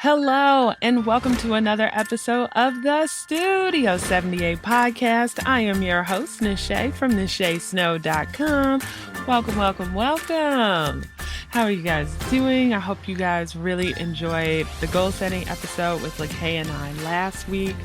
Hello, and welcome to another episode of the Studio 78 podcast. I am your host, Nache from NacheSnow.com. Welcome, welcome, welcome. How are you guys doing? I hope you guys really enjoyed the goal setting episode with LaKay and I last week.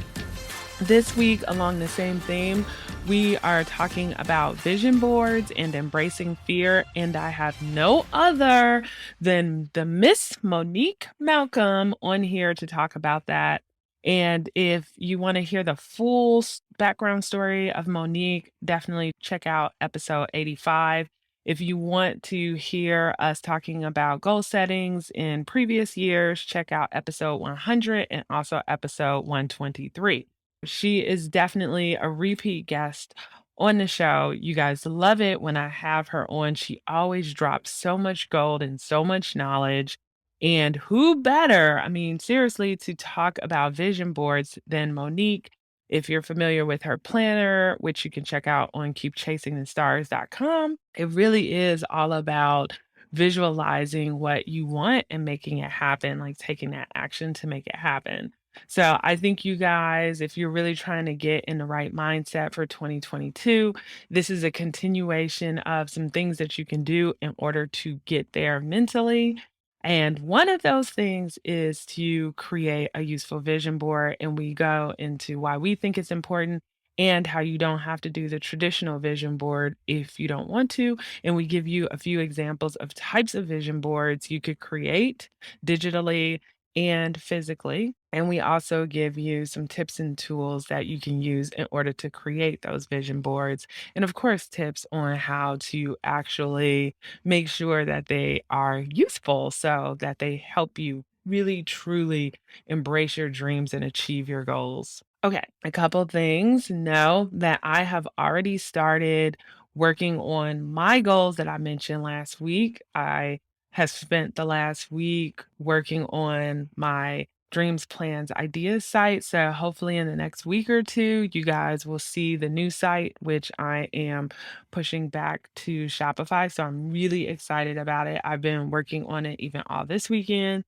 This week, along the same theme, we are talking about vision boards and embracing fear, and I have no other than the Miss Monique Malcolm on here to talk about that. And if you want to hear the full background story of Monique, definitely check out episode 85. If you want to hear us talking about goal settings in previous years, check out episode 100 and also episode 123. She is definitely a repeat guest on the show. You guys love it when I have her on. She always drops so much gold and so much knowledge. And who better, seriously, to talk about vision boards than Monique? If you're familiar with her planner, which you can check out on keepchasingthestars.com, it really is all about visualizing what you want and making it happen, like taking that action to make it happen. So I think you guys, if you're really trying to get in the right mindset for 2022, this is a continuation of some things that you can do in order to get there mentally. And one of those things is to create a useful vision board. And we go into why we think it's important and how you don't have to do the traditional vision board if you don't want to. And we give you a few examples of types of vision boards you could create digitally and physically. And we also give you some tips and tools that you can use in order to create those vision boards. And of course, tips on how to actually make sure that they are useful so that they help you really, truly embrace your dreams and achieve your goals. Okay, a couple things. Know that I have already started working on my goals that I mentioned last week. I have spent the last week working on my dreams, plans, ideas site. So hopefully in the next week or two, you guys will see the new site, which I am pushing back to Shopify. So I'm really excited about it. I've been working on it even all this weekend.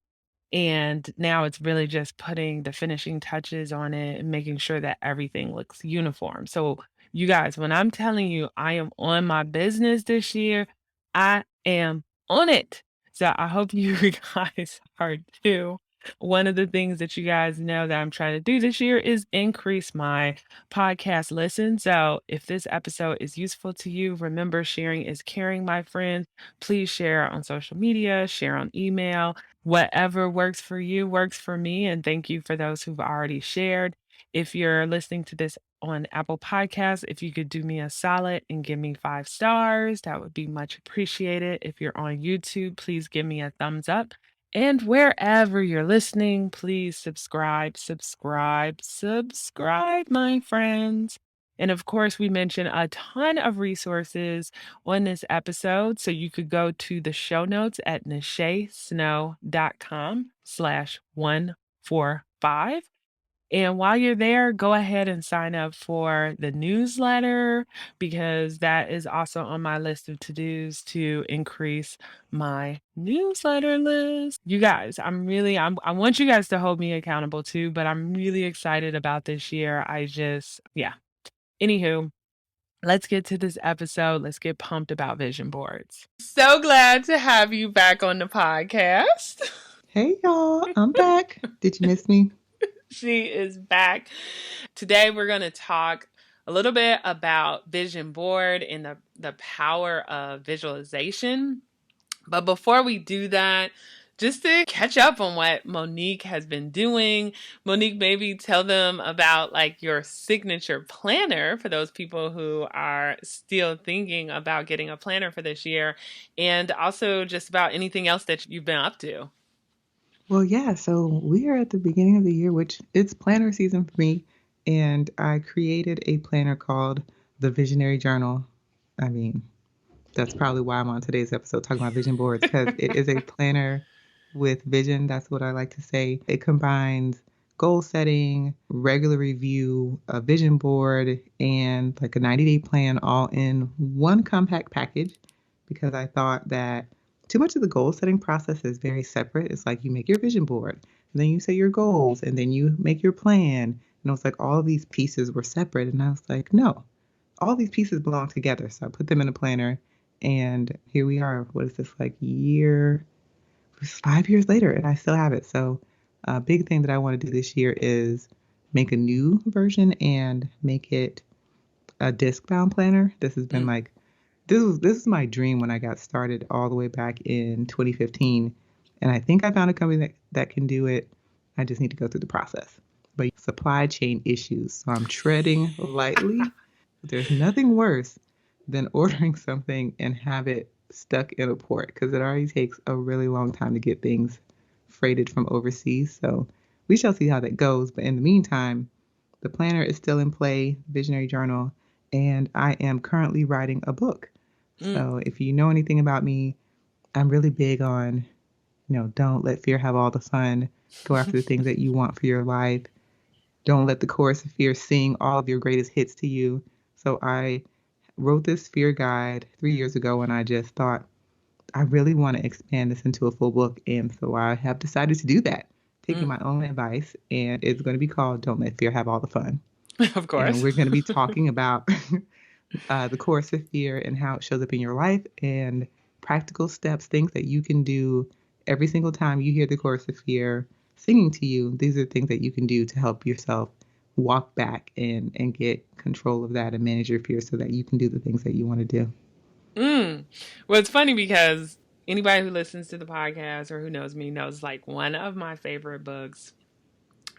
And now it's really just putting the finishing touches on it and making sure that everything looks uniform. So, you guys, when I'm telling you I am on my business this year, I am on it. So, I hope you guys are too. One of the things that you guys know that I'm trying to do this year is increase my podcast listen. So, if this episode is useful to you, remember sharing is caring, my friends. Please share on social media, share on email. Whatever works for you works for me. And thank you for those who've already shared. If you're listening to this on Apple Podcasts, if you could do me a solid and give me 5 stars, that would be much appreciated. If you're on YouTube, please give me a thumbs up. And wherever you're listening, please subscribe, subscribe, subscribe, my friends. And of course, we mentioned a ton of resources on this episode. So you could go to the show notes at NacheSnow.com/145. And while you're there, go ahead and sign up for the newsletter because that is also on my list of to-dos to increase my newsletter list. You guys, I want you guys to hold me accountable too, but I'm really excited about this year. Yeah. Anywho, let's get to this episode. Let's get pumped about vision boards. So glad to have you back on the podcast. Hey, y'all. I'm back. Did you miss me? She is back. Today, we're going to talk a little bit about vision board and the power of visualization. But before we do that, just to catch up on what Monique has been doing, Monique, maybe tell them about like your signature planner for those people who are still thinking about getting a planner for this year, and also just about anything else that you've been up to. Well, yeah. So we are at the beginning of the year, which it's planner season for me. And I created a planner called the Visionary Journal. I mean, that's probably why I'm on today's episode talking about vision boards, because it is a planner with vision. That's what I like to say. It combines goal setting, regular review, a vision board, and like a 90-day plan all in one compact package, because I thought that too much of the goal setting process is very separate. It's like you make your vision board, and then you say your goals, and then you make your plan. And it was like all of these pieces were separate. And I was like, no, all these pieces belong together. So I put them in a planner, and here we are. What is this, like year? It's 5 years later, and I still have it. So a big thing that I want to do this year is make a new version and make it a disc bound planner. This has been Mm, like this is my dream when I got started all the way back in 2015. And I think I found a company that can do it. I just need to go through the process. But supply chain issues. So I'm treading lightly. There's nothing worse than ordering something and have it stuck in a port because it already takes a really long time to get things freighted from overseas. So we shall see how that goes. But in the meantime, the planner is still in play, Visionary Journal, and I am currently writing a book. mm. So if you know anything about me, I'm really big on, don't let fear have all the fun. Go after the things that you want for your life. Don't let the chorus of fear sing all of your greatest hits to you. So I wrote this fear guide 3 years ago, and I just thought, I really want to expand this into a full book. And so I have decided to do that, taking Mm. my own advice. And it's going to be called Don't Let Fear Have All the Fun. Of And course. we're going to be talking about the chorus of fear and how it shows up in your life and practical steps, things that you can do every single time you hear the chorus of fear singing to you. These are things that you can do to help yourself walk back and get control of that and manage your fear so that you can do the things that you want to do. Mm. Well, it's funny because anybody who listens to the podcast or who knows me knows like one of my favorite books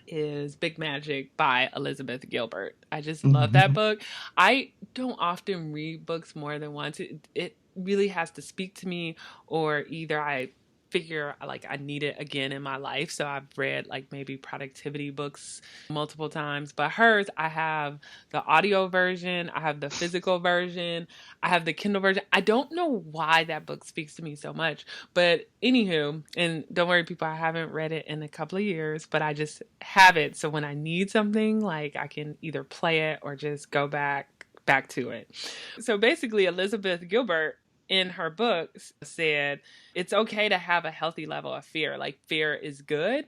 is Big Magic by Elizabeth Gilbert. I just love that Hmm. book. I don't often read books more than once. It really has to speak to me, or either I figure like I need it again in my life. So I've read like maybe productivity books multiple times, but hers, I have the audio version, I have the physical version, I have the Kindle version. I don't know why that book speaks to me so much, but anywho, and don't worry, people, I haven't read it in a couple of years, but I just have it. So when I need something, like I can either play it or just go back to it. So basically, Elizabeth Gilbert in her books said it's okay to have a healthy level of fear. Like fear is good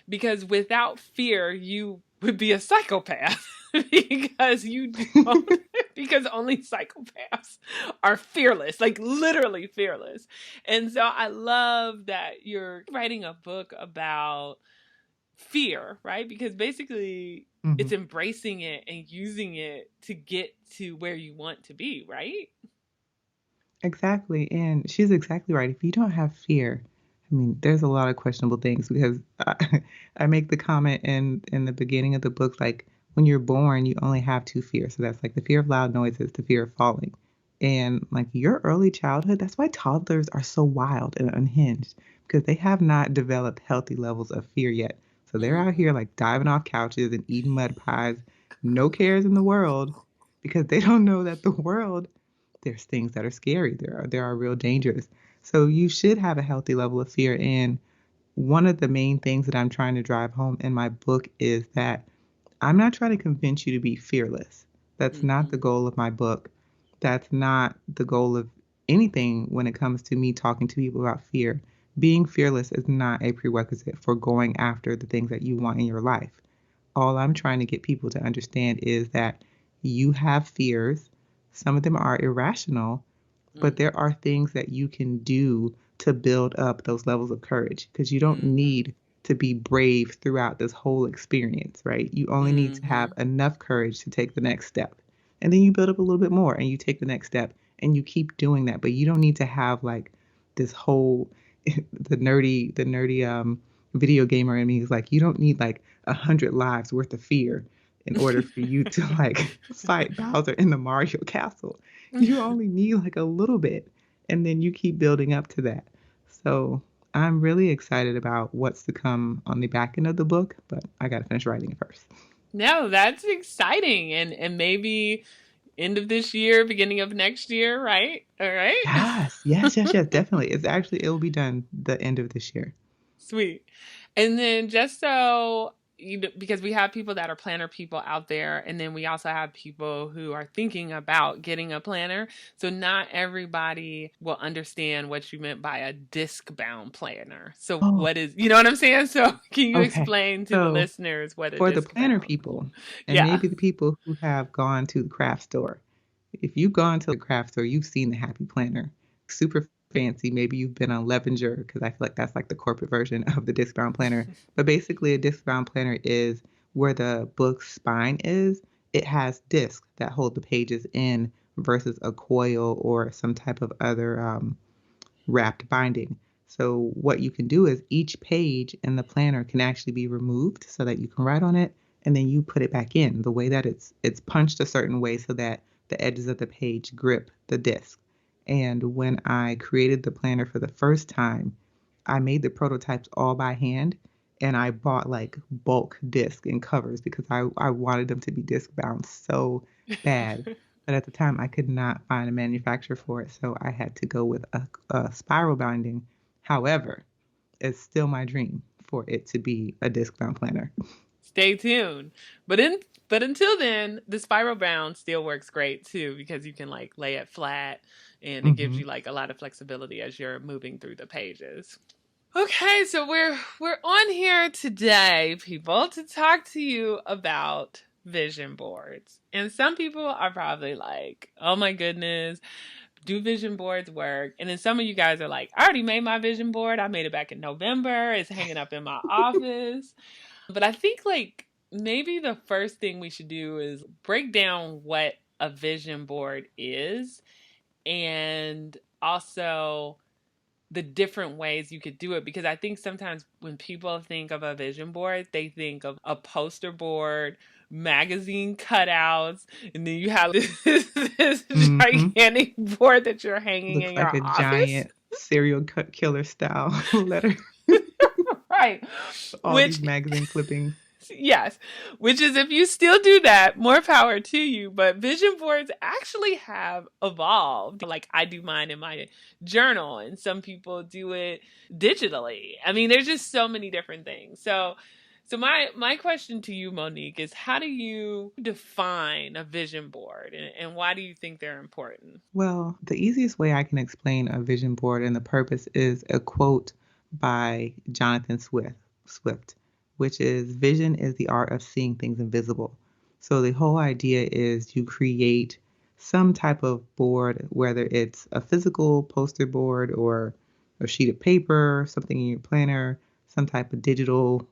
because without fear, you would be a psychopath because you don't because only psychopaths are fearless, like literally fearless. And so I love that you're writing a book about fear, right? Because basically Hmm. it's embracing it and using it to get to where you want to be, right? Exactly. And she's exactly right. If you don't have fear, I mean, there's a lot of questionable things because I make the comment in the beginning of the book, like when you're born, you only have two fears. So that's like the fear of loud noises, the fear of falling. And like your early childhood, that's why toddlers are so wild and unhinged because they have not developed healthy levels of fear yet. So they're out Mm-hmm. here like diving off couches and eating mud pies, no cares in the world because they don't know that the world there's things that are scary. There are real dangers. So you should have a healthy level of fear. And one of the main things that I'm trying to drive home in my book is that I'm not trying to convince you to be fearless. That's not Mm-hmm. the goal of my book. That's not the goal of anything when it comes to me talking to people about fear. Being fearless is not a prerequisite for going after the things that you want in your life. All I'm trying to get people to understand is that you have fears. Some of them are irrational, but there are things that you can do to build up those levels of courage because you don't Mm-hmm. need to be brave throughout this whole experience, right? You only need to Mm-hmm. have enough courage to take the next step. And then you build up a little bit more and you take the next step and you keep doing that. But you don't need to have like this whole the nerdy video gamer in me is like you don't need like 100 lives worth of fear in order for you to like fight Bowser in the Mario Castle. You only need like a little bit, and then you keep building up to that. So I'm really excited about what's to come on the back end of the book, but I got to finish writing it first. No, that's exciting. And maybe end of this year, beginning of next year, right? All right. Yes, yes, yes, yes, definitely. It will be done the end of this year. Sweet. And then just so because we have people that are planner people out there, and then we also have people who are thinking about getting a planner. So not everybody will understand what you meant by a disc bound planner. So Oh, what is, you know what I'm saying? So can you okay. explain to the So listeners what a for the disc planner bound? people, and Yeah. maybe the people who have gone to the craft store, if you've gone to the craft store, you've seen the Happy Planner. Super fancy. Maybe you've been on Levenger, because I feel like that's like the corporate version of the disc bound planner. But basically, a disc bound planner is where the book's spine is. It has discs that hold the pages in versus a coil or some type of other wrapped binding. So what you can do is each page in the planner can actually be removed so that you can write on it, and then you put it back in the way that it's punched a certain way so that the edges of the page grip the disc. And when I created the planner for the first time, I made the prototypes all by hand, and I bought like bulk disc and covers because I wanted them to be disc bound so bad. But at the time, I could not find a manufacturer for it, so I had to go with a spiral binding. However, it's still my dream for it to be a disc bound planner. Stay tuned. But until then, the spiral bound still works great too, because you can like lay it flat, and it gives Hmm. you like a lot of flexibility as you're moving through the pages. Okay, so we're on here today, people, to talk to you about vision boards. And some people are probably like, "Oh my goodness, do vision boards work?" And then some of you guys are like, "I already made my vision board. I made it back in November. It's hanging up in my office." But I think like maybe the first thing we should do is break down what a vision board is, and also the different ways you could do it, because I think sometimes when people think of a vision board, they think of a poster board, magazine cutouts, and then you have this Hmm. gigantic board that you're hanging Looks in like your a office. giant serial killer style letter. Right. All these Which, magazine clippings. yes, which is, if you still do that, more power to you. But vision boards actually have evolved. Like I do mine in my journal, and some people do it digitally. I mean, there's just so many different things. So my question to you, Monique, is how do you define a vision board, and why do you think they're important? Well, the easiest way I can explain a vision board and the purpose is a quote by Jonathan Swift, which is vision is the art of seeing things invisible. So the whole idea is you create some type of board, whether it's a physical poster board or a sheet of paper, something in your planner, some type of digital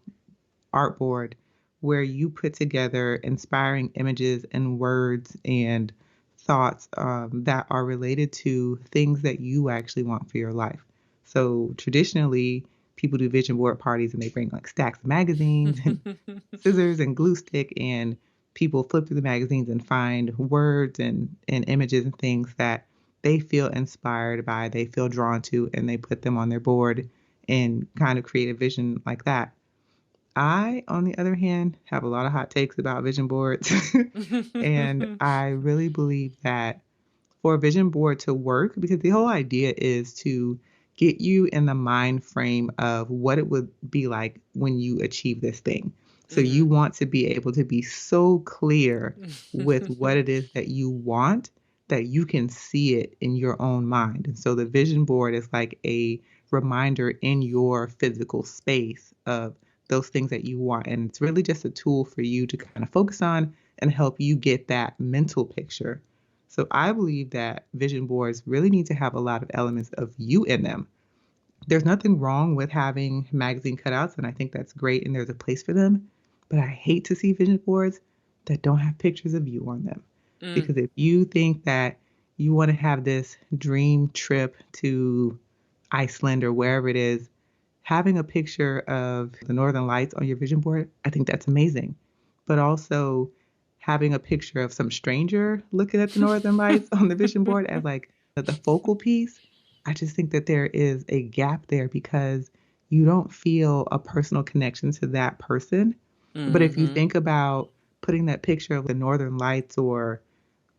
artboard where you put together inspiring images and words and thoughts that are related to things that you actually want for your life. So traditionally, people do vision board parties and they bring like stacks of magazines and scissors and glue stick, and people flip through the magazines and find words and images and things that they feel inspired by, they feel drawn to, and they put them on their board and kind of create a vision like that. I, on the other hand, have a lot of hot takes about vision boards. And I really believe that for a vision board to work, because the whole idea is to get you in the mind frame of what it would be like when you achieve this thing. So you Mm-hmm. want to be able to be so clear with what it is that you want that you can see it in your own mind. And so the vision board is like a reminder in your physical space of those things that you want. And it's really just a tool for you to kind of focus on and help you get that mental picture. So I believe that vision boards really need to have a lot of elements of you in them. There's nothing wrong with having magazine cutouts, and I think that's great, and there's a place for them. But I hate to see vision boards that don't have pictures of you on them. Mm. Because if you think that you want to have this dream trip to Iceland or wherever it is, having a picture of the Northern Lights on your vision board, I think that's amazing. But also having a picture of some stranger looking at the Northern Lights on the vision board as like the focal piece, I just think that there is a gap there because you don't feel a personal connection to that person. But if you Mm-hmm. think about putting that picture of the Northern Lights or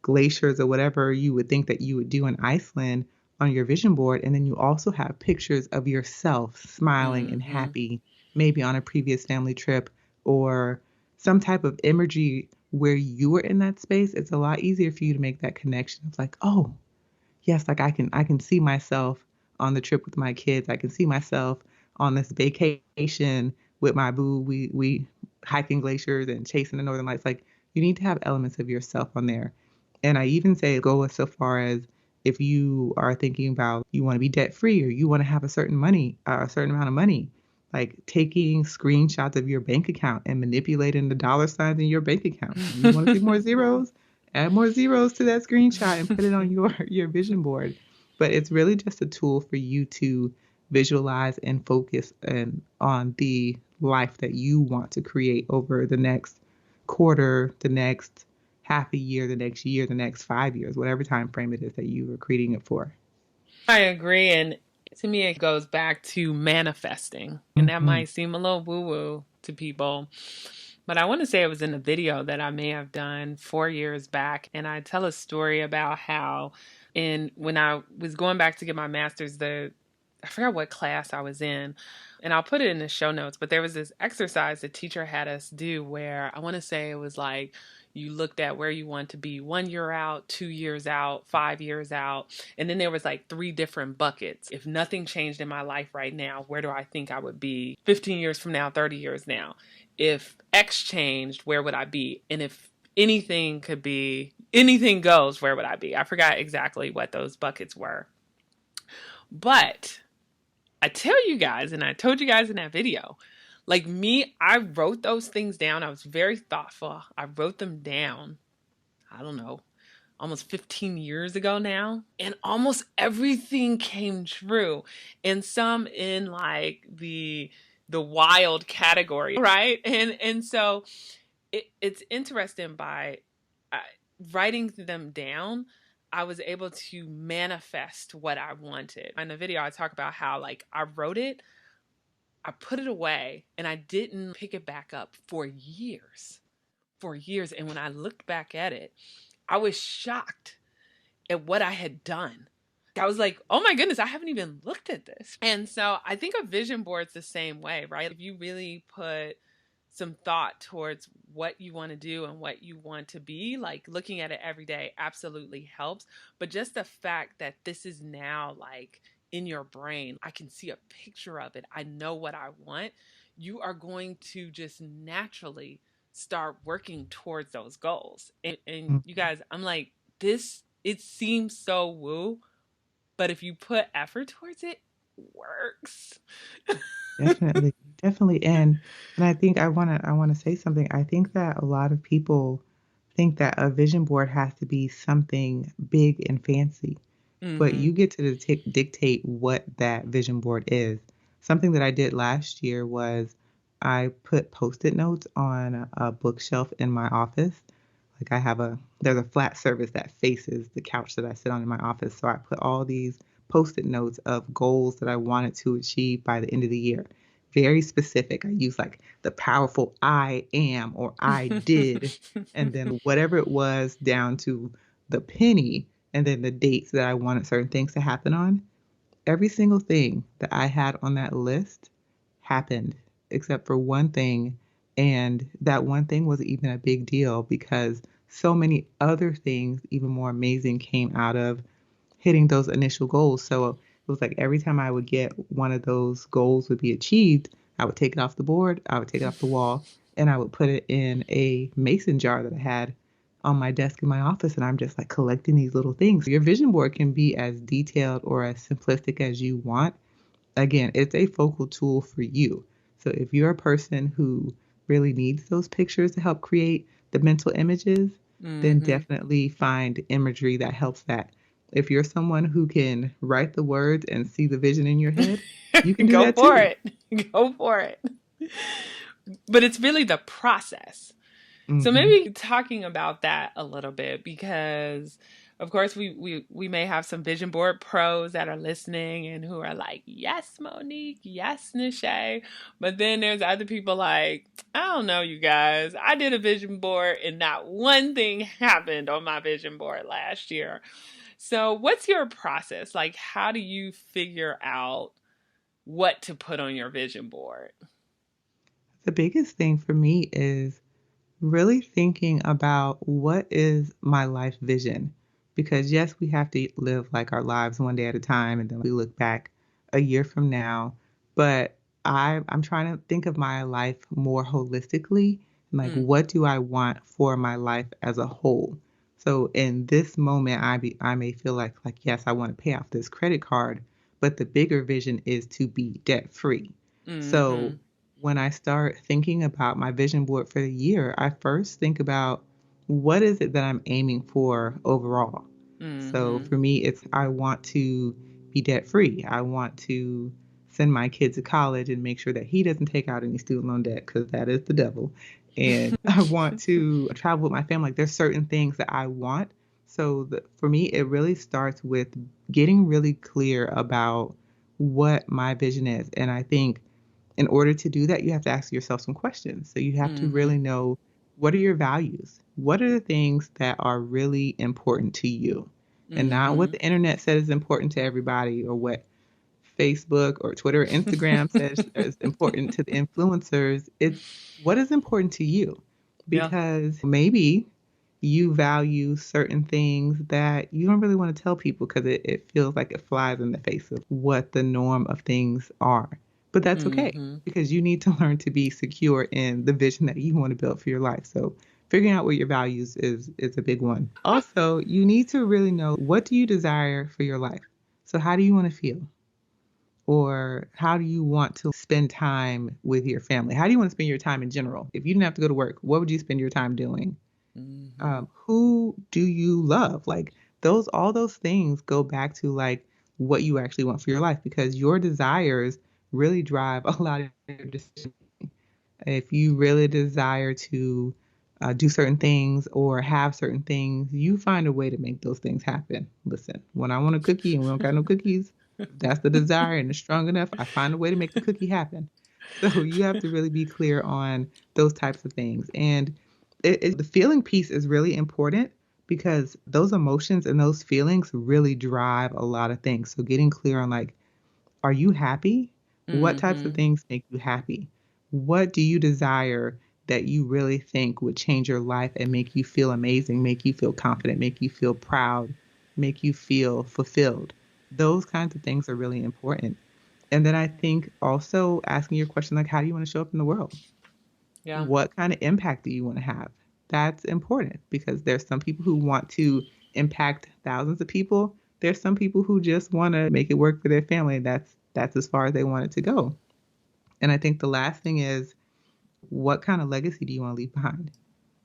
glaciers or whatever you would think that you would do in Iceland on your vision board. And then you also have pictures of yourself smiling and Mm-hmm. happy, maybe on a previous family trip or some type of imagery where you are in that space, it's a lot easier for you to make that connection. It's like, oh, yes, like I can see myself on the trip with my kids. I can see myself on this vacation with my boo. We hiking glaciers and chasing the northern lights. Like you need to have elements of yourself on there. And I even say go so far as if you are thinking about you want to be debt free or you want to have a certain amount of money, like taking screenshots of your bank account and manipulating the dollar signs in your bank account. You want to see more zeros? Add more zeros to that screenshot and put it on your vision board. But it's really just a tool for you to visualize and focus on the life that you want to create over the next quarter, the next half a year, the next year, the next 5 years, whatever time frame it is that you are creating it for. I agree. And to me, it goes back to manifesting. And that Mm-hmm. might seem a little woo woo to people. But I want to say it was in a video that I may have done 4 years back. And I tell a story about how, when I was going back to get my master's, I forgot what class I was in, and I'll put it in the show notes, but there was this exercise the teacher had us do where I want to say it was like you looked at where you want to be 1 year out, 2 years out, 5 years out. And then there was like three different buckets. If nothing changed in my life right now, where do I think I would be 15 years from now, 30 years now? If X changed, where would I be? And if anything goes, where would I be? I forgot exactly what those buckets were. But I tell you guys, and I told you guys in that video, like me, I wrote those things down. I was very thoughtful. I wrote them down, I don't know, almost 15 years ago now. And almost everything came true. And some in like the wild category, right? And so it's interesting by uh, writing them down. I was able to manifest what I wanted. In the video, I talk about how like I wrote it, I put it away, and I didn't pick it back up for years. For years. And when I looked back at it, I was shocked at what I had done. I was like, oh my goodness, I haven't even looked at this. And so I think a vision board's the same way, right? If you really put some thought towards what you want to do and what you want to be, like looking at it every day absolutely helps. But just the fact that this is now like in your brain, I can see a picture of it, I know what I want, you are going to just naturally start working towards those goals. And you guys, I'm like, this, it seems so woo, but if you put effort towards it, it works. Definitely, definitely. And I think I wanna say something. I think that a lot of people think that a vision board has to be something big and fancy, but Mm-hmm. you get to dictate what that vision board is. Something that I did last year was I put post-it notes on a bookshelf in my office. Like there's a flat surface that faces the couch that I sit on in my office. So I put all these post-it notes of goals that I wanted to achieve by the end of the year. Very specific. I use like the powerful I am or I did, and then whatever it was down to the penny, and then the dates that I wanted certain things to happen on. Every single thing that I had on that list happened except for one thing. And that one thing wasn't even a big deal because so many other things, even more amazing, came out of hitting those initial goals. So it was like every time I would get one of those goals would be achieved, I would take it off the board, I would take it off the wall, and I would put it in a mason jar that I had on my desk in my office. And I'm just like collecting these little things. Your vision board can be as detailed or as simplistic as you want. Again, it's a focal tool for you. So if you're a person who really needs those pictures to help create the mental images, then Mm-hmm. definitely find imagery that helps that. If you're someone who can write the words and see the vision in your head, you can do Go that for too. it. Go for it. But it's really the process. So Hmm. maybe talking about that a little bit, because of course we may have some vision board pros that are listening and who are like, yes, Monique, yes, Nache. But then there's other people like, I don't know, you guys. I did a vision board and not one thing happened on my vision board last year. So what's your process? Like, how do you figure out what to put on your vision board? The biggest thing for me is really thinking about what is my life vision. Because yes, we have to live like our lives one day at a time, and then we look back a year from now. But I'm trying to think of my life more holistically. Like, Mm, what do I want for my life as a whole? So in this moment, I may feel like yes, I want to pay off this credit card, but the bigger vision is to be debt free. So mm-hmm, when I start thinking about my vision board for the year, I first think about what is it that I'm aiming for overall. So mm-hmm. for me, it's I want to be debt free. I want to send my kid to college and make sure that he doesn't take out any student loan debt because that is the devil. And I want to travel with my family. Like there's certain things that I want. So for me, it really starts with getting really clear about what my vision is. And I think in order to do that, you have to ask yourself some questions. So you have to Mm-hmm, really know what are your values? What are the things that are really important to you? And not what mm-hmm. the internet says is important to everybody or what Facebook or Twitter or Instagram says is important to the influencers. It's what is important to you. Yeah. Because maybe you value certain things that you don't really want to tell people because it feels like it flies in the face of what the norm of things are. But that's okay Mm-hmm. because you need to learn to be secure in the vision that you want to build for your life. So figuring out what your values is a big one. Also, you need to really know what do you desire for your life. So how do you want to feel? Or how do you want to spend time with your family? How do you want to spend your time in general? If you didn't have to go to work, what would you spend your time doing? Mm-hmm. Who do you love? Like all those things go back to like what you actually want for your life because your desires really drive a lot of your decisions. If you really desire to do certain things or have certain things, you find a way to make those things happen. Listen, when I want a cookie and we don't got no cookies, if that's the desire and it's strong enough, I find a way to make the cookie happen. So you have to really be clear on those types of things. And the feeling piece is really important because those emotions and those feelings really drive a lot of things. So getting clear on like, are you happy? What types of Mm-hmm. things make you happy? What do you desire that you really think would change your life and make you feel amazing, make you feel confident, make you feel proud, make you feel fulfilled? Those kinds of things are really important. And then I think also asking your question like, how do you want to show up in the world? Yeah. What kind of impact do you want to have? That's important because there's some people who want to impact thousands of people. There's some people who just want to make it work for their family. That's as far as they want it to go. And I think the last thing is what kind of legacy do you want to leave behind?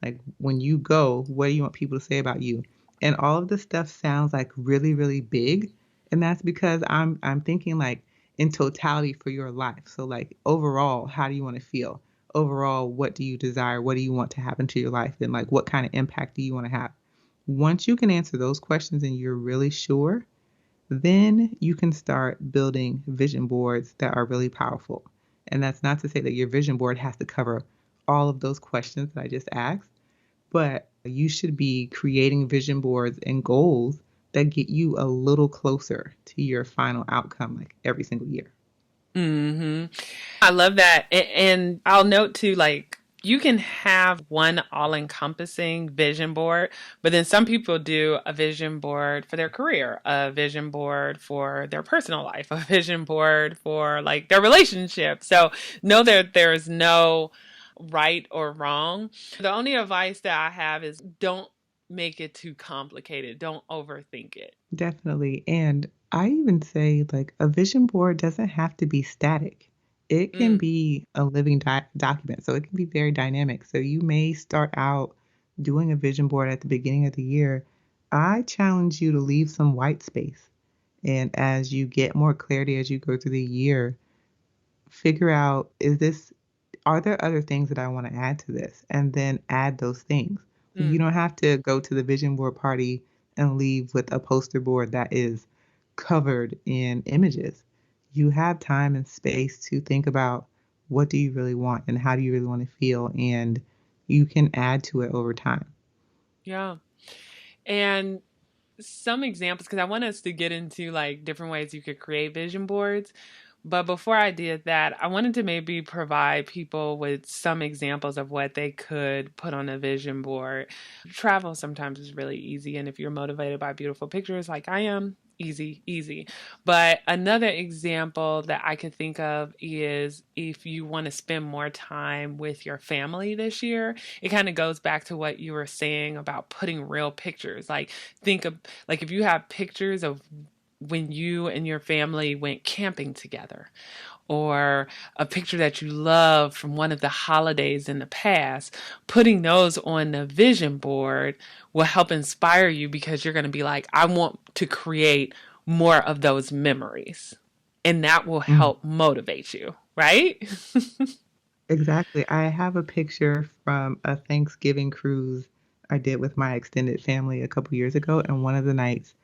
Like when you go, what do you want people to say about you? And all of this stuff sounds like really, really big. And that's because I'm thinking like in totality for your life. So like overall, how do you want to feel? Overall, what do you desire? What do you want to happen to your life? And like what kind of impact do you want to have? Once you can answer those questions and you're really sure, then you can start building vision boards that are really powerful. And that's not to say that your vision board has to cover all of those questions that I just asked, but you should be creating vision boards and goals that get you a little closer to your final outcome, like every single year. Mm-hmm. I love that. And I'll note too, like, you can have one all encompassing vision board, but then some people do a vision board for their career, a vision board for their personal life, a vision board for like their relationship. So know that there's no right or wrong. The only advice that I have is don't make it too complicated, don't overthink it. Definitely. And I even say, like, a vision board doesn't have to be static. It can Mm, be a living document. So it can be very dynamic. So you may start out doing a vision board at the beginning of the year. I challenge you to leave some white space. And as you get more clarity as you go through the year, figure out are there other things that I want to add to this? And then add those things. You mm, don't have to go to the vision board party and leave with a poster board that is covered in images. You have time and space to think about what do you really want and how do you really want to feel, and you can add to it over time. yeah. And some examples, because I want us to get into like different ways you could create vision boards. But before I did that, I wanted to maybe provide people with some examples of what they could put on a vision board. Travel sometimes is really easy. And if you're motivated by beautiful pictures like I am, easy, easy. But another example that I could think of is if you want to spend more time with your family this year, it kind of goes back to what you were saying about putting real pictures. Like, think of, like, if you have pictures of when you and your family went camping together, or a picture that you love from one of the holidays in the past, putting those on the vision board will help inspire you because you're going to be like, I want to create more of those memories. And that will Mm, help motivate you, right? exactly. I have a picture from a Thanksgiving cruise I did with my extended family a couple years ago, and one of the nights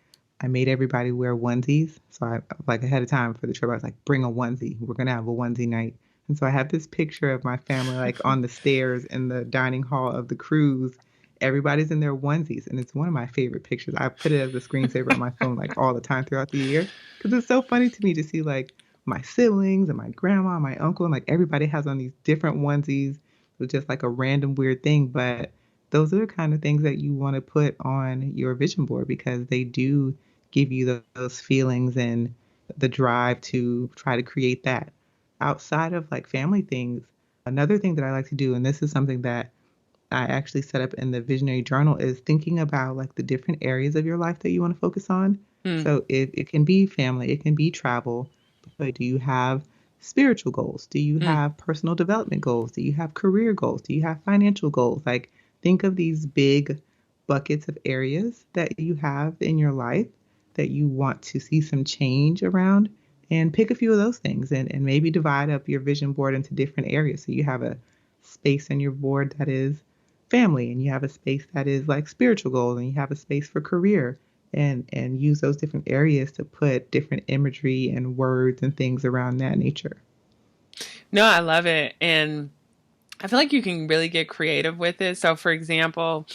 I made everybody wear onesies. So I like ahead of time for the trip, I was like, bring a onesie. We're gonna have a onesie night. And so I have this picture of my family like on the stairs in the dining hall of the cruise. Everybody's in their onesies, and it's one of my favorite pictures. I put it as a screensaver on my phone like all the time throughout the year because it's so funny to me to see like my siblings and my grandma, my uncle, and like everybody has on these different onesies. It's just like a random weird thing, but those are the kind of things that you want to put on your vision board because they do give you those feelings and the drive to try to create that. Outside of like family things, another thing that I like to do, and this is something that I actually set up in the visionary journal, is thinking about like the different areas of your life that you want to focus on. Mm, So it can be family, it can be travel, but do you have spiritual goals? Do you mm, have personal development goals? Do you have career goals? Do you have financial goals? Like think of these big buckets of areas that you have in your life that you want to see some change around and pick a few of those things and maybe divide up your vision board into different areas. So you have a space on your board that is family and you have a space that is like spiritual goals and you have a space for career and use those different areas to put different imagery and words and things around that nature. no, I love it. And I feel like you can really get creative with it. So, for example,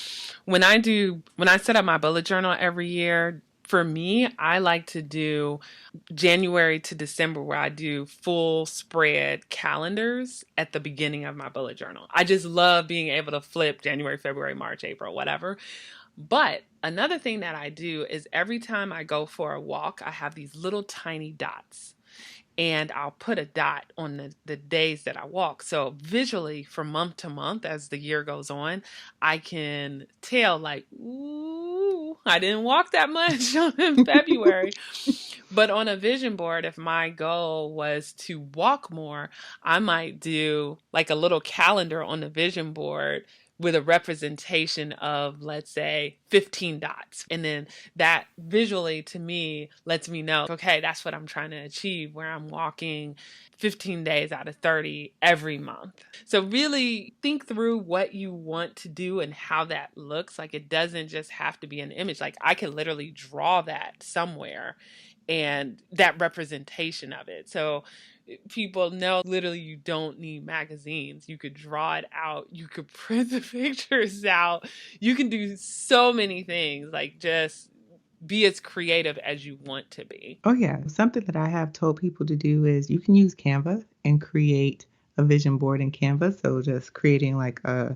when I set up my bullet journal every year, for me, I like to do January to December where I do full spread calendars at the beginning of my bullet journal. I just love being able to flip January, February, March, April, whatever. But another thing that I do is every time I go for a walk, I have these little tiny dots and I'll put a dot on the days that I walk. So visually, from month to month, as the year goes on, I can tell like, ooh, I didn't walk that much in February. But on a vision board, if my goal was to walk more, I might do like a little calendar on the vision board with a representation of, let's say, 15 dots. And then that visually to me lets me know, okay, that's what I'm trying to achieve, where I'm walking 15 days out of 30 every month. So really think through what you want to do and how that looks. Like it doesn't just have to be an image. Like I can literally draw that somewhere and that representation of it. So people know literally you don't need magazines. You could draw it out, you could print the pictures out, you can do so many things. Like just be as creative as you want to be. Oh, yeah. Something that I have told people to do is you can use Canva and create a vision board in Canva. So just creating like a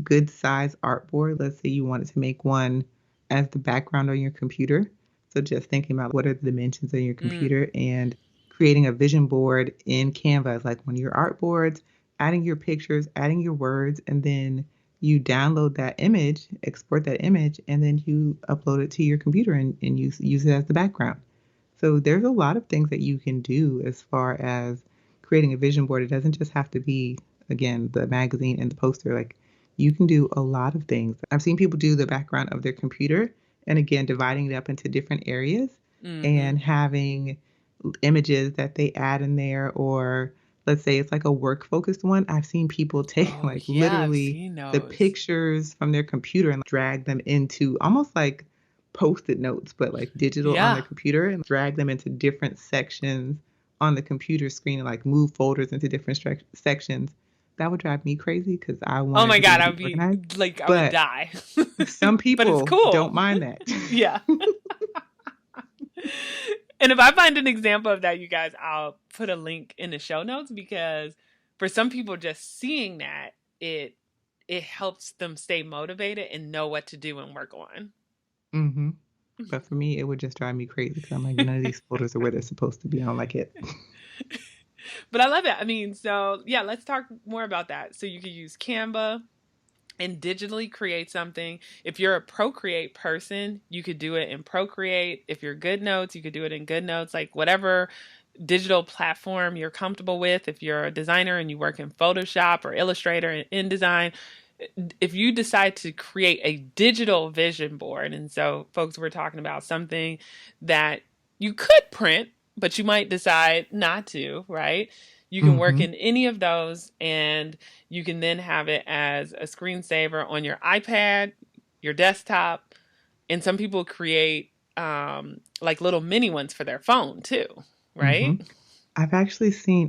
good size artboard. Let's say you wanted to make one as the background on your computer. So just thinking about what are the dimensions on your Mm. computer and creating a vision board in Canva is like one of your artboards, adding your pictures, adding your words, and then you download that image, export that image, and then you upload it to your computer and use it as the background. So there's a lot of things that you can do as far as creating a vision board. It doesn't just have to be, again, the magazine and the poster. Like you can do a lot of things. I've seen people do the background of their computer and again, dividing it up into different areas Mm-hmm. and having images that they add in there, or let's say it's like a work focused one. I've seen people take Oh like yeah, I've literally seen the those. pictures from their computer and drag them into almost like post-it notes, but like digital on their Yeah. computer and drag them into different sections on the computer screen and like move folders into different sections. That would drive me crazy because I Oh want my everything God, to I be would be organized. like, I would But die. some But it's people don't cool. mind that. Yeah. And if I find an example of that, you guys, I'll put a link in the show notes, because for some people, just seeing that, it it helps them stay motivated and know what to do and work on. Mm-hmm. But for me, it would just drive me crazy because I'm like, none of these folders are where they're supposed to be. I don't like it. But I love it. I mean, so yeah, let's talk more about that. So you can use Canva and digitally create something. If you're a Procreate person, you could do it in Procreate. If you're GoodNotes, you could do it in GoodNotes, like whatever digital platform you're comfortable with. If you're a designer and you work in Photoshop or Illustrator and InDesign, if you decide to create a digital vision board, and so folks, we're talking about something that you could print, but you might decide not to, right? You can work Mm-hmm. in any of those, and you can then have it as a screensaver on your iPad, your desktop, and some people create like little mini ones for their phone too, Mm-hmm. right? I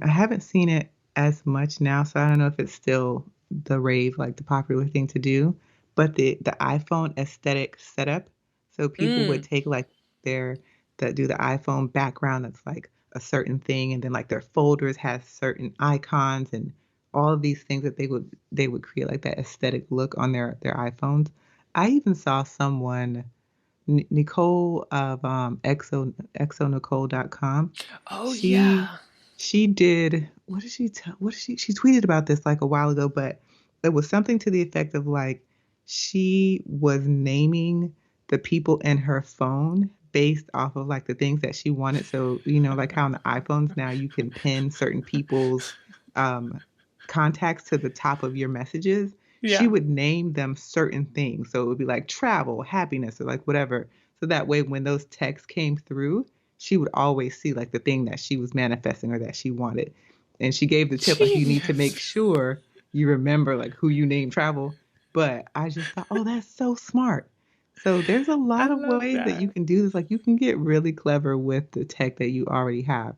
haven't seen it as much now, so I don't know if it's still the rave, like the popular thing to do, but the iPhone aesthetic setup. So people would Mm, take like their that do the iPhone background that's like a certain thing, and then like their folders has certain icons and all of these things that they would create like that aesthetic look on their iPhones. I even saw someone Nicole of exonicole.com. oh She yeah. she did what did she tell what did she tweeted about this like a while ago, but it was something to the effect of like she was naming the people in her phone based off of like the things that she wanted. So, like how on the iPhones now you can pin certain people's um contacts to the top of your messages. She Yeah. would name them certain things. So it would be like travel, happiness, or like whatever. So that way, when those texts came through, she would always see like the thing that she was manifesting or that she wanted. And she gave the tip like you need to Genius. make sure you remember like who you name travel. But I just thought, oh, that's so smart. So there's a I lot of love ways that you that. can do this. Like you can get really clever with the tech that you already have.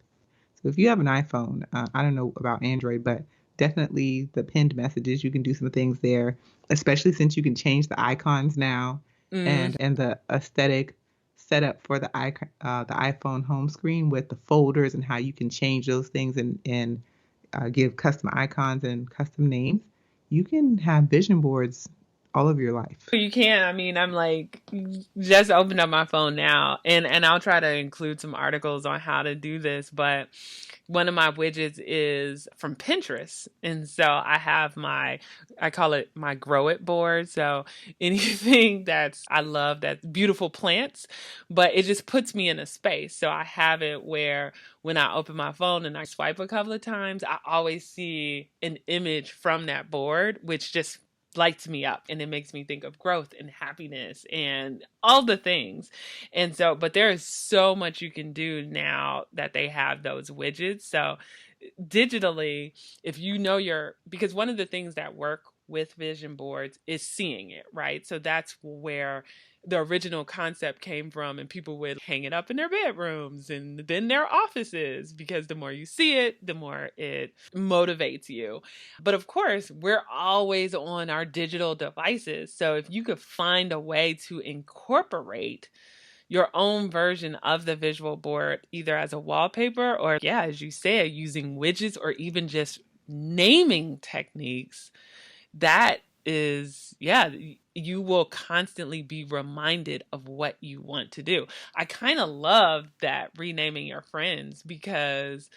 So if you have an iPhone, I don't know about Android, but definitely the pinned messages, you can do some things there, especially since you can change the icons now Mm. and the aesthetic setup for the iPhone home screen with the folders and how you can change those things and give custom icons and custom names. You can have vision boards all of your life. You can. I mean, I'm like just opened up my phone now, and I'll try to include some articles on how to do this, but one of my widgets is from Pinterest. And so I have I call it my grow it board. So anything I love that's beautiful plants, but it just puts me in a space. So I have it where when I open my phone and I swipe a couple of times, I always see an image from that board, which just lights me up, and it makes me think of growth and happiness and all the things. And so, but there is so much you can do now that they have those widgets. So digitally, if you know because one of the things that work with vision boards is seeing it, right? So that's where the original concept came from, and people would hang it up in their bedrooms and then their offices, because the more you see it, the more it motivates you. But of course, we're always on our digital devices. So if you could find a way to incorporate your own version of the visual board, either as a wallpaper or, yeah, as you said, using widgets or even just naming techniques, that is, yeah, you will constantly be reminded of what you want to do. I kind of love that renaming your friends, because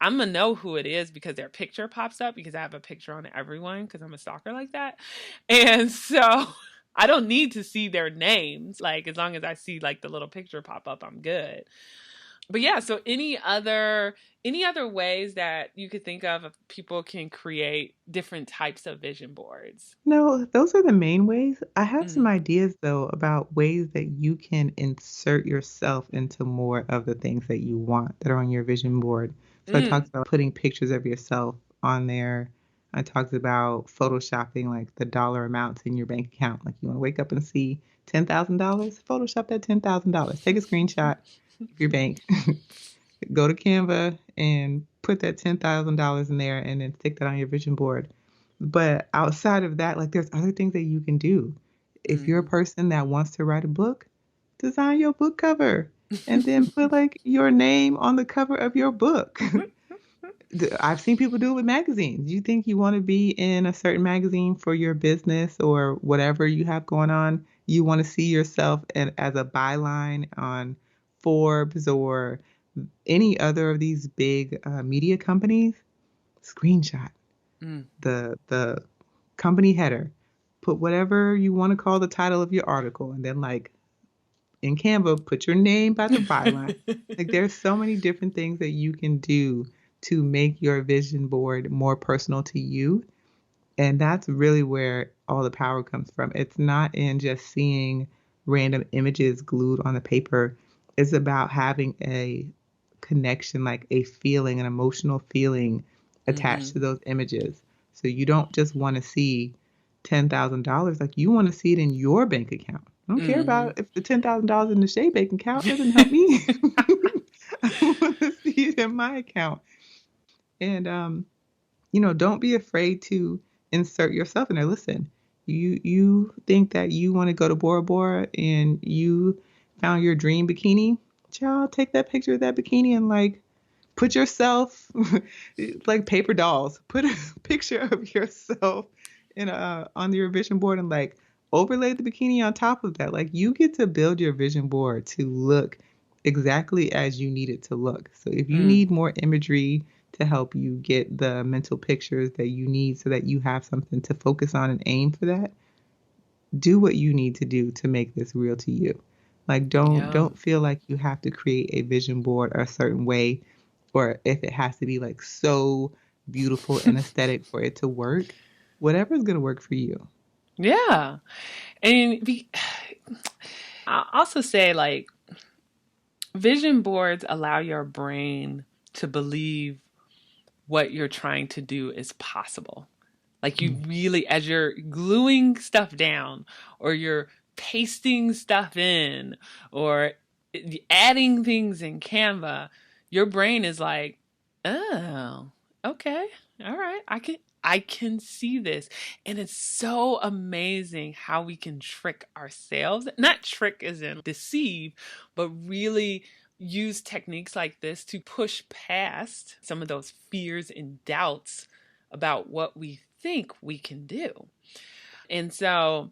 I'm gonna know who it is because their picture pops up, because I have a picture on everyone because I'm a stalker like that. And so I don't need to see their names. Like, as long as I see like the little picture pop up, I'm good. But yeah, so any other ways that you could think of people can create different types of vision boards? No, those are the main ways. I have some Mm. ideas though about ways that you can insert yourself into more of the things that you want that are on your vision board. So I Mm. talked about putting pictures of yourself on there. I talked about photoshopping like the dollar amounts in your bank account. Like you want to wake up and see $10,000, Photoshop that $10,000. Take a screenshot of your bank, go to Canva and put that $10,000 in there and then stick that on your vision board. But outside of that, like there's other things that you can do. If you're a Mm. person that wants to write a book, design your book cover. and then put like your name on the cover of your book. I've seen people do it with magazines. You think you want to be in a certain magazine for your business or whatever you have going on. You want to see yourself as a byline on Forbes or any other of these big media companies. Screenshot Mm. the company header. Put whatever you want to call the title of your article, and then like in Canva, put your name by the byline. Like there's so many different things that you can do to make your vision board more personal to you. And that's really where all the power comes from. It's not in just seeing random images glued on the paper. It's about having a connection, like a feeling, an emotional feeling attached Hmm. to those images. So you don't just want to see $10,000, like you want to see it in your bank account. I don't care Hmm. about if the $10,000 in the Shea bank account doesn't help me. I want to see it in my account. And don't be afraid to insert yourself in there. Listen, you think that you want to go to Bora Bora and you found your dream bikini? Child, take that picture of that bikini and like put yourself like paper dolls. Put a picture of yourself in on your vision board and like overlay the bikini on top of that. Like you get to build your vision board to look exactly as you need it to look. So if you Mm. need more imagery to help you get the mental pictures that you need so that you have something to focus on and aim for that, do what you need to do to make this real to you. Like don't Yeah. don't feel like you have to create a vision board a certain way or if it has to be like so beautiful and aesthetic for it to work. Whatever is going to work for you. Yeah. And I also say, like, vision boards allow your brain to believe what you're trying to do is possible. Like, you Mm. really, as you're gluing stuff down or you're pasting stuff in or adding things in Canva, your brain is like, oh, okay, all right, I can see this. And it's so amazing how we can trick ourselves. Not trick as in deceive, but really use techniques like this to push past some of those fears and doubts about what we think we can do. And so,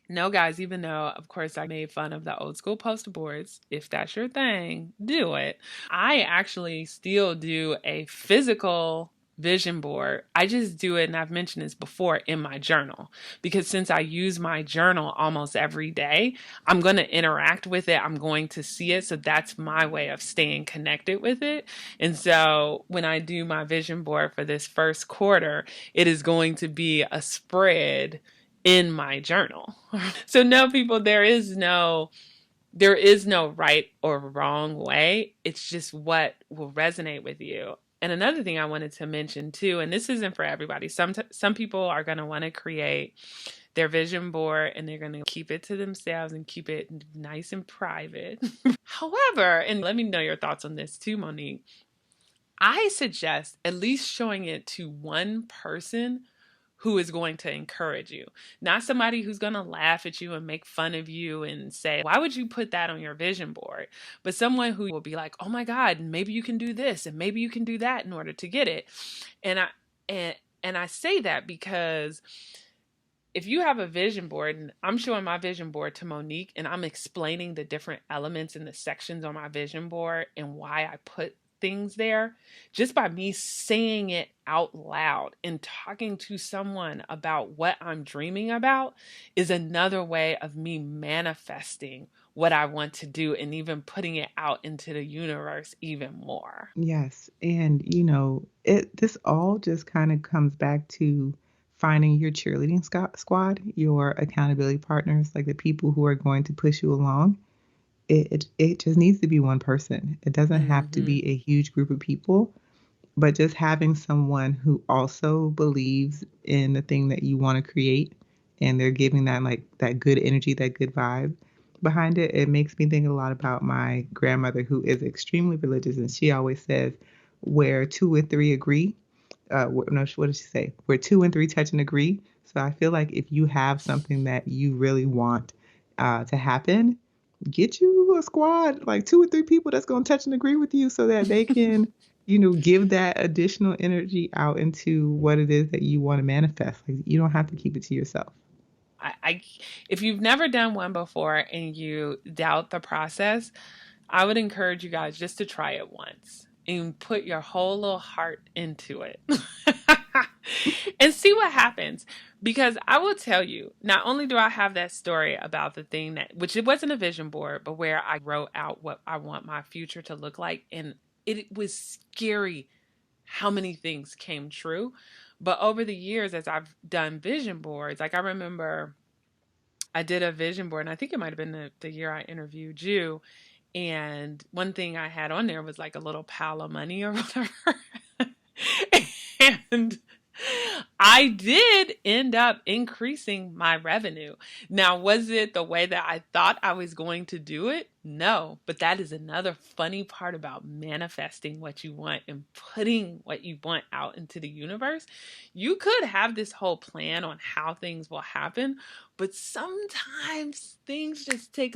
no, guys, even though, of course, I made fun of the old school poster boards, if that's your thing, do it. I actually still do a physical vision board. I just do it, and I've mentioned this before, in my journal. Because since I use my journal almost every day, I'm going to interact with it. I'm going to see it. So that's my way of staying connected with it. And so when I do my vision board for this first quarter, it is going to be a spread in my journal. So no, people, there is no right or wrong way. It's just what will resonate with you. And another thing I wanted to mention too, and this isn't for everybody. Some people are going to want to create their vision board and they're going to keep it to themselves and keep it nice and private. However, and let me know your thoughts on this too, Monique. I suggest at least showing it to one person who is going to encourage you. Not somebody who's going to laugh at you and make fun of you and say, why would you put that on your vision board? But someone who will be like, oh my God, maybe you can do this and maybe you can do that in order to get it. And I and I say that because if you have a vision board, and I'm showing my vision board to Monique and I'm explaining the different elements and the sections on my vision board and why I put things there, just by me saying it out loud and talking to someone about what I'm dreaming about is another way of me manifesting what I want to do and even putting it out into the universe even more. Yes, and this all just kind of comes back to finding your cheerleading squad, your accountability partners, like the people who are going to push you along. It just needs to be one person. It doesn't have to Mm-hmm. be a huge group of people, but just having someone who also believes in the thing that you want to create and they're giving that like that good energy, that good vibe behind it. It makes me think a lot about my grandmother who is extremely religious and she always says where two or three agree, no, what does she say? Where two and three touch and agree. So I feel like if you have something that you really want to happen, get you a squad, like 2 or 3 people that's going to touch and agree with you so that they can, give that additional energy out into what it is that you want to manifest. Like, you don't have to keep it to yourself. If you've never done one before and you doubt the process, I would encourage you guys just to try it once and put your whole little heart into it and see what happens. Because I will tell you, not only do I have that story about the thing which it wasn't a vision board, but where I wrote out what I want my future to look like. And it was scary how many things came true. But over the years, as I've done vision boards, like I remember I did a vision board, and I think it might have been the year I interviewed you. And one thing I had on there was like a little pile of money or whatever. And I did end up increasing my revenue. Now, was it the way that I thought I was going to do it? No, but that is another funny part about manifesting what you want and putting what you want out into the universe. You could have this whole plan on how things will happen, but sometimes things just take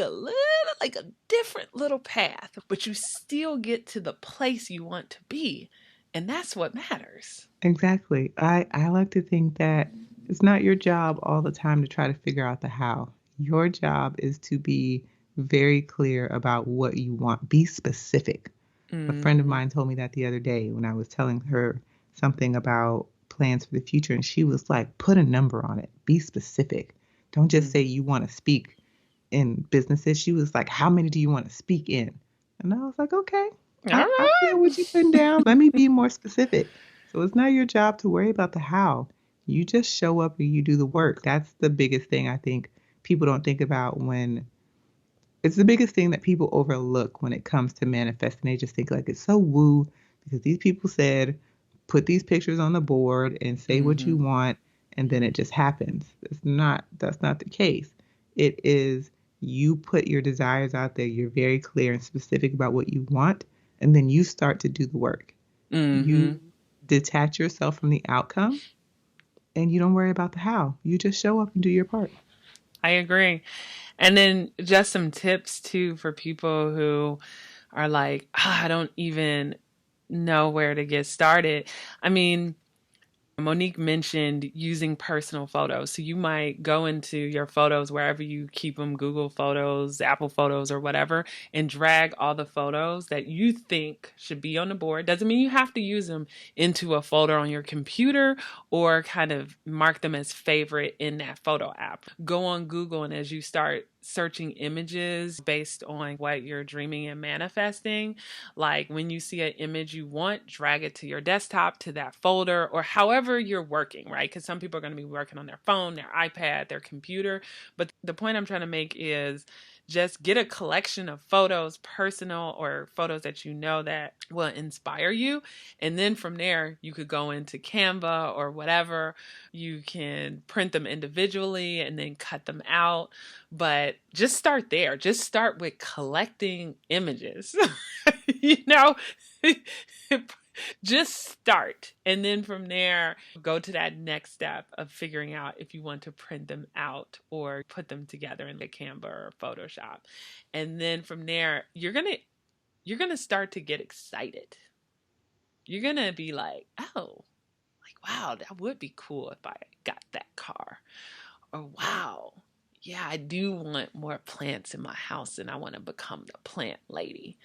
like a different little path, but you still get to the place you want to be. And that's what matters. Exactly. I like to think that it's not your job all the time to try to figure out the how. Your job is to be very clear about what you want. Be specific. A friend of mine told me that the other day when I was telling her something about plans for the future, and she was like, put a number on it. Be specific. Don't just say you want to speak in businesses. She was like, how many do you want to speak in? And I was like, okay, I feel what you're putting down. Let me be more specific. So it's not your job to worry about the how. You just show up and you do the work. That's the biggest thing I think people don't think about it's the biggest thing that people overlook when it comes to manifesting. They just think like it's so woo because these people said, put these pictures on the board and say what you want, and then it just happens. That's not the case. It is you put your desires out there. You're very clear and specific about what you want, and then you start to do the work. You detach yourself from the outcome, and you don't worry about the how. You just show up and do your part. I agree. And then just some tips too for people who are like, I don't even know where to get started. I mean, Monique mentioned using personal photos. So you might go into your photos wherever you keep them, Google Photos, Apple Photos, or whatever, and drag all the photos that you think should be on the board. Doesn't mean you have to use them into a folder on your computer or kind of mark them as favorite in that photo app. Go on Google, and as you start searching images based on what you're dreaming and manifesting, like when you see an image you want, drag it to your desktop, to that folder, or however you're working, right? Because some people are going to be working on their phone, their iPad, their computer. But the point I'm trying to make is just get a collection of photos, personal or photos that you know that will inspire you. And then from there, you could go into Canva or whatever. You can print them individually and then cut them out. But just start there. Just start with collecting images. you know, just start. And then from there, go to that next step of figuring out if you want to print them out or put them together in the Canva or Photoshop. And then from there, you're going to start to get excited. You're going to be like, oh, like, wow, that would be cool if I got that car. Or wow, yeah, I do want more plants in my house and I want to become the plant lady.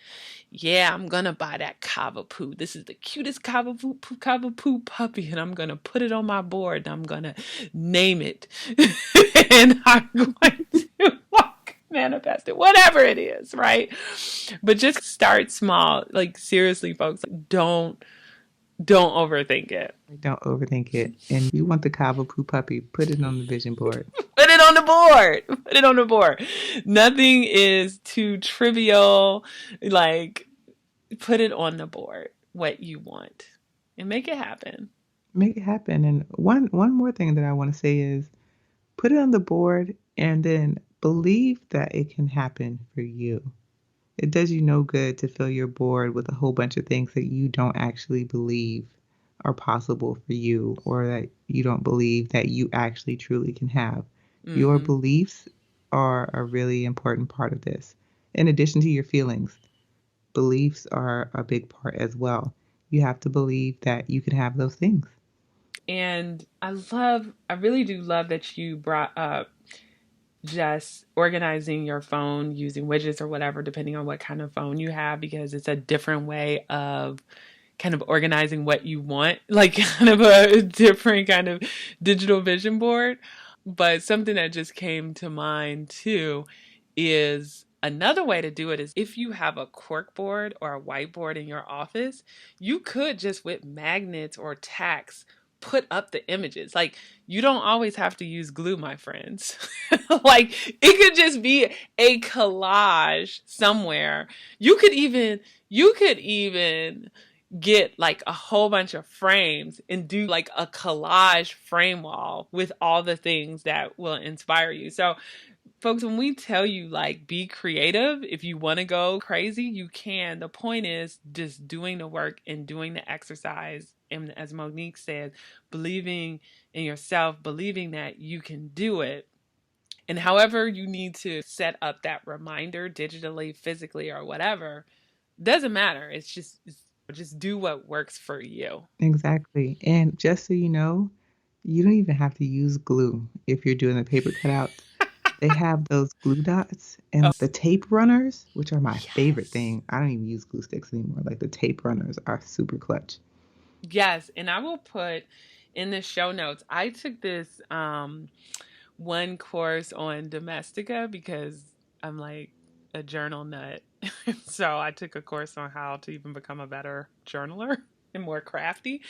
Yeah, I'm going to buy that Cavapoo. This is the cutest Cavapoo puppy, and I'm going to put it on my board and I'm going to name it. And I'm going to manifest it, whatever it is, right? But just start small. Like, seriously, folks, don't overthink it. Don't overthink it. And you want the Cavapoo puppy, put it on the vision board. Put it on the board. Put it on the board. Nothing is too trivial. Like, put it on the board, what you want, and make it happen. Make it happen. And one more thing that I want to say is put it on the board and then believe that it can happen for you. It does you no good to fill your board with a whole bunch of things that you don't actually believe are possible for you, or that you don't believe that you actually truly can have. Your beliefs are a really important part of this. In addition to your feelings, beliefs are a big part as well. You have to believe that you can have those things. And I really do love that you brought up just organizing your phone using widgets or whatever, depending on what kind of phone you have, because it's a different way of kind of organizing what you want, like kind of a different kind of digital vision board. But something that just came to mind too is another way to do it is if you have a cork board or a whiteboard in your office, you could just with magnets or tacks put up the images. Like you don't always have to use glue, my friends. Like it could just be a collage somewhere. You could even get like a whole bunch of frames and do like a collage frame wall with all the things that will inspire you. So, folks, when we tell you like be creative, if you want to go crazy, you can. The point is just doing the work and doing the exercise. And as Monique said, believing in yourself, believing that you can do it. And however you need to set up that reminder digitally, physically, or whatever, doesn't matter. It's just do what works for you. Exactly. And just so you don't even have to use glue if you're doing the paper cutouts. They have those glue dots and Oh, the tape runners, which are my favorite yes. thing. I don't even use glue sticks anymore. Like the tape runners are super clutch. Yes, and I will put in the show notes. I took this one course on Domestika because I'm like a journal nut. So I took a course on how to even become a better journaler and more crafty.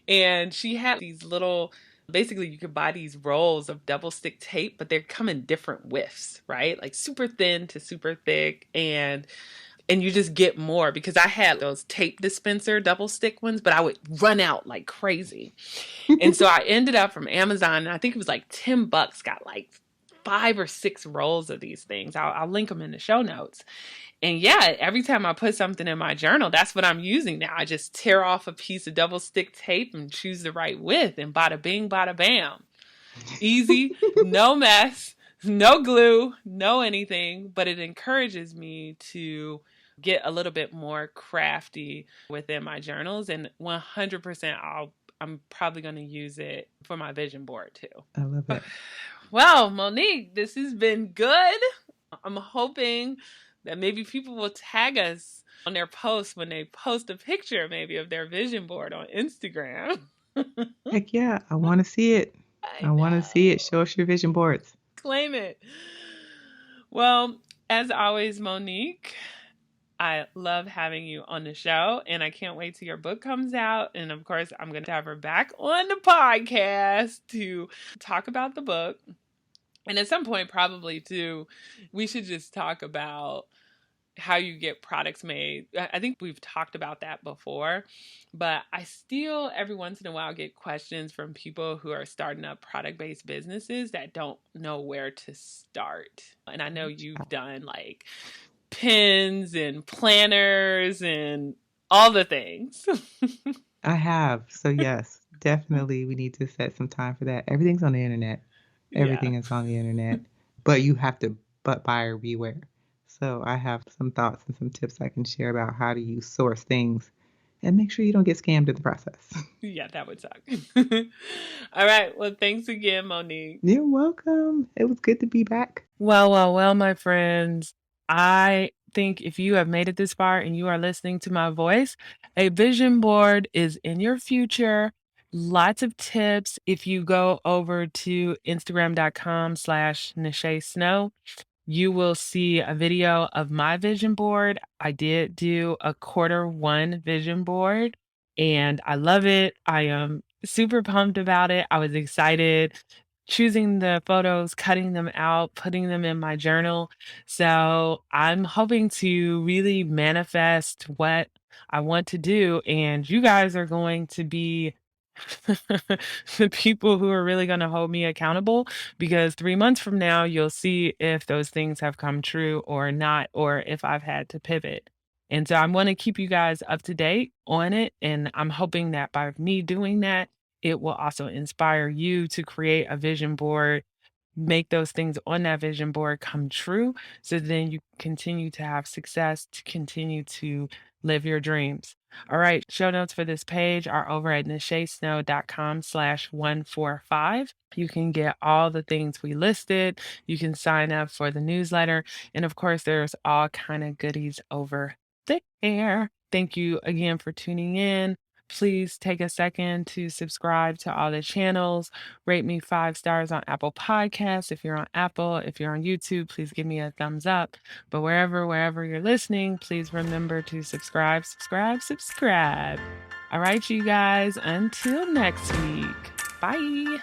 And she had these little, basically you could buy these rolls of double stick tape, but they come in different widths, right? Like super thin to super thick. And you just get more because I had those tape dispenser double stick ones, but I would run out like crazy. And so I ended up from Amazon, and I think it was like $10, got like 5 or 6 rolls of these things. I'll link them in the show notes. And yeah, every time I put something in my journal, that's what I'm using now. I just tear off a piece of double stick tape and choose the right width, and bada bing, bada bam. Easy, no mess, no glue, no anything, but it encourages me to get a little bit more crafty within my journals, and 100% I'm probably going to use it for my vision board too. I love it. Well, Monique, this has been good. I'm hoping that maybe people will tag us on their posts when they post a picture maybe of their vision board on Instagram. Heck yeah, I want to see it. I I want to see it. know. Show us your vision boards. Claim it. Well, as always, Monique, I love having you on the show, and I can't wait till your book comes out. And of course, I'm going to have her back on the podcast to talk about the book. And at some point, probably too, we should just talk about how you get products made. I think we've talked about that before, but I still every once in a while get questions from people who are starting up product-based businesses that don't know where to start. And I know you've done like pins and planners and all the things. I have. So yes, definitely we need to set some time for that. Everything's on the internet. Yeah. Everything is on the internet. But you have to but buyer beware. So I have some thoughts and some tips I can share about how to use source things and make sure you don't get scammed in the process. Yeah, that would suck. All right. Well, thanks again, Monique. You're welcome. It was good to be back. Well, my friends. I think if you have made it this far and you are listening to my voice, a vision board is in your future. Lots of tips. If you go over to Instagram.com/Nache Snow, you will see a video of my vision board. I did do a Q1 vision board and I love it. I am super pumped about it. I was excited choosing the photos, cutting them out, putting them in my journal. So I'm hoping to really manifest what I want to do. And you guys are going to be the people who are really going to hold me accountable because 3 months from now, you'll see if those things have come true or not, or if I've had to pivot. And so I'm going to keep you guys up to date on it. And I'm hoping that by me doing that, it will also inspire you to create a vision board make those things on that vision board come true, so then you continue to have success, to continue to live your dreams. All right, show notes for this page are over at nachesnow.com/145. You can get all the things we listed. You can sign up for the newsletter. And of course, there's all kind of goodies over there. Thank you again for tuning in. Please take a second to subscribe to all the channels. Rate me 5 stars on Apple Podcasts. If you're on Apple, if you're on YouTube, please give me a thumbs up. But wherever you're listening, please remember to subscribe. All right, you guys, until next week. Bye.